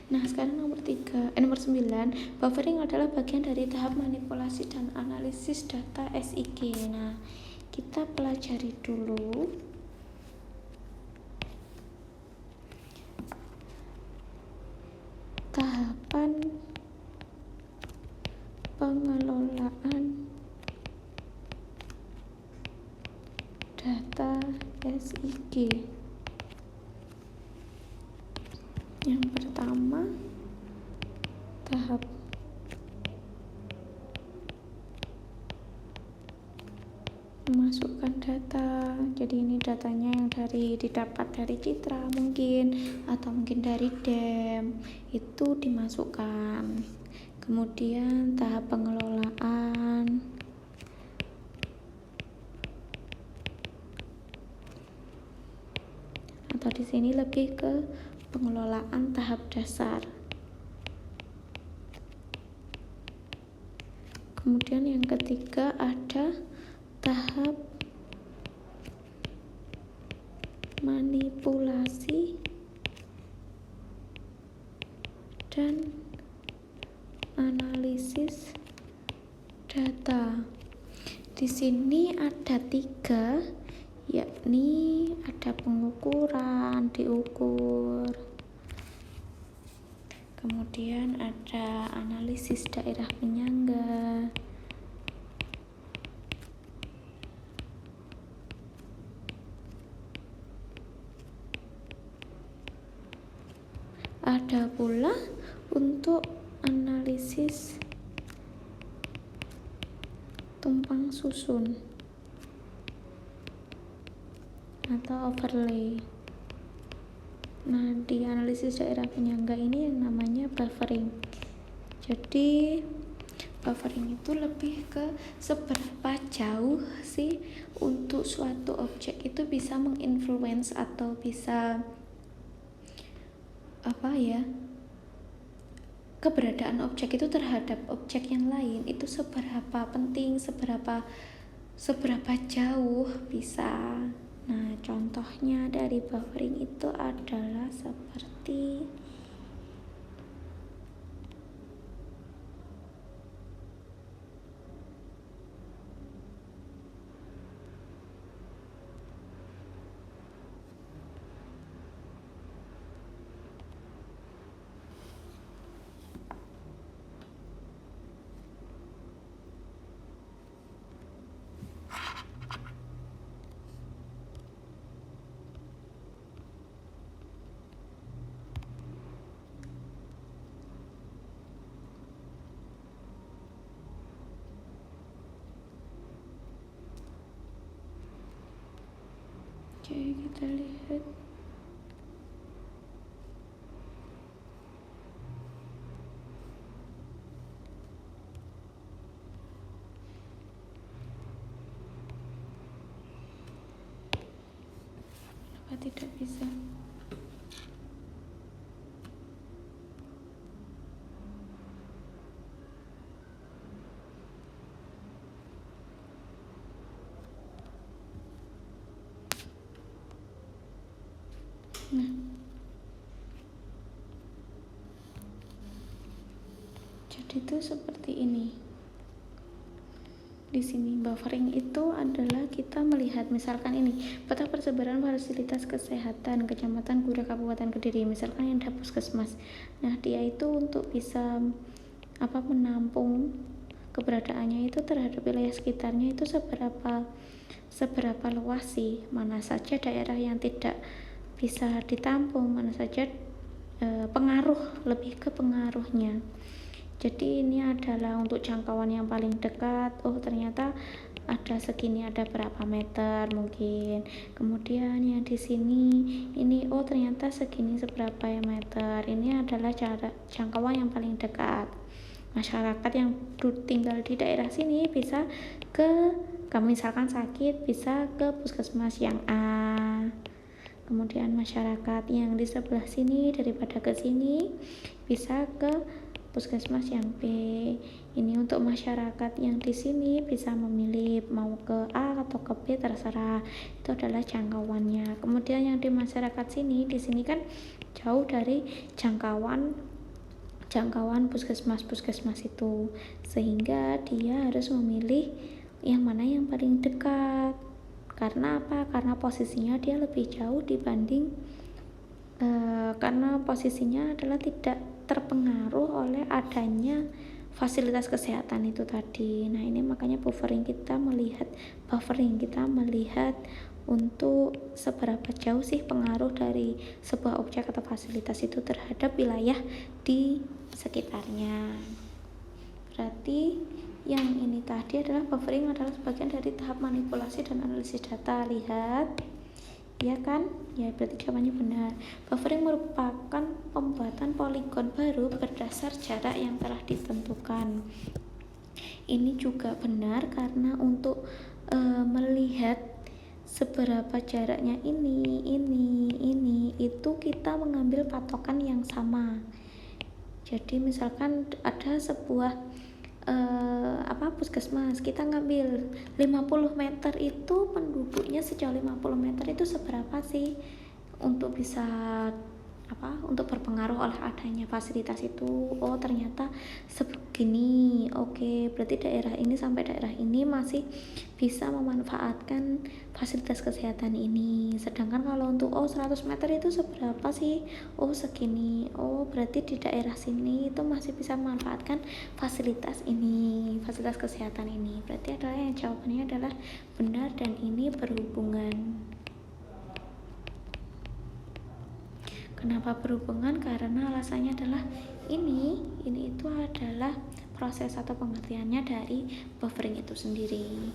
Nah, sekarang nomor 9, buffering adalah bagian dari tahap manipulasi dan analisis data SIG. Nah, kita pelajari dulu. Tahapan pengelolaan data SIG. Yang pertama, tahap memasukkan data. Jadi ini datanya yang didapat dari Citra mungkin, atau mungkin dari DEM, itu dimasukkan. Kemudian tahap pengelolaan, atau di sini lebih ke pengelolaan tahap dasar. Kemudian yang ketiga ada tahap manipulasi dan analisis data. Di sini ada 3, yakni ada pengukuran, diukur, kemudian ada analisis daerah penyangga, ada pula untuk analisis tumpang susun atau overlay. Nah, di analisis daerah penyangga ini yang namanya buffering. Jadi buffering itu lebih ke seberapa jauh sih untuk suatu objek itu bisa menginfluence atau bisa keberadaan objek itu terhadap objek yang lain itu seberapa penting, seberapa jauh bisa. Nah, contohnya dari buffering itu adalah seperti Oke, kita lihat. Kenapa tidak bisa? Nah, jadi itu seperti ini. Di sini buffering itu adalah kita melihat misalkan ini peta persebaran fasilitas kesehatan Kecamatan Gura Kabupaten Kediri, misalkan yang ada puskesmas. Nah, dia itu untuk bisa menampung keberadaannya itu terhadap wilayah sekitarnya itu seberapa luas sih, mana saja daerah yang tidak bisa ditampung, mana saja lebih ke pengaruhnya. Jadi ini adalah untuk jangkauan yang paling dekat. Oh, ternyata ada segini, ada berapa meter mungkin. Kemudian yang di sini ini, oh ternyata segini seberapa ya meter. Ini adalah jangkauan yang paling dekat. Masyarakat yang tinggal di daerah sini bisa misalkan sakit bisa ke puskesmas yang A. Kemudian masyarakat yang di sebelah sini daripada ke sini bisa ke puskesmas yang B. Ini untuk masyarakat yang di sini bisa memilih mau ke A atau ke B, terserah. Itu adalah jangkauannya. Kemudian yang di masyarakat sini, di sini kan jauh dari jangkauan jangkauan puskesmas itu, sehingga dia harus memilih yang mana yang paling dekat. Karena apa? Karena posisinya dia lebih jauh dibanding karena posisinya adalah tidak terpengaruh oleh adanya fasilitas kesehatan itu tadi. Nah, ini makanya buffering kita melihat untuk seberapa jauh sih pengaruh dari sebuah objek atau fasilitas itu terhadap wilayah di sekitarnya. Berarti yang ini tadi adalah buffering adalah sebagian dari tahap manipulasi dan analisis data. Lihat, ya kan? Ya, berarti jawabannya benar. Buffering merupakan pembuatan poligon baru berdasar jarak yang telah ditentukan. Ini juga benar karena untuk melihat seberapa jaraknya ini itu kita mengambil patokan yang sama. Jadi misalkan ada sebuah puskesmas, kita ngambil 50 meter itu penduduknya sejauh 50 meter itu seberapa sih untuk bisa untuk berpengaruh oleh adanya fasilitas itu. Oh, ternyata segini. Oke, berarti daerah ini sampai daerah ini masih bisa memanfaatkan fasilitas kesehatan ini. Sedangkan kalau untuk 100 meter itu seberapa sih? Oh, segini. Oh, berarti di daerah sini itu masih bisa memanfaatkan fasilitas ini, fasilitas kesehatan ini. Berarti adalah yang jawabannya adalah benar dan ini berhubungan. Kenapa berhubungan? Karena alasannya adalah ini itu adalah proses atau pengertiannya dari buffering itu sendiri.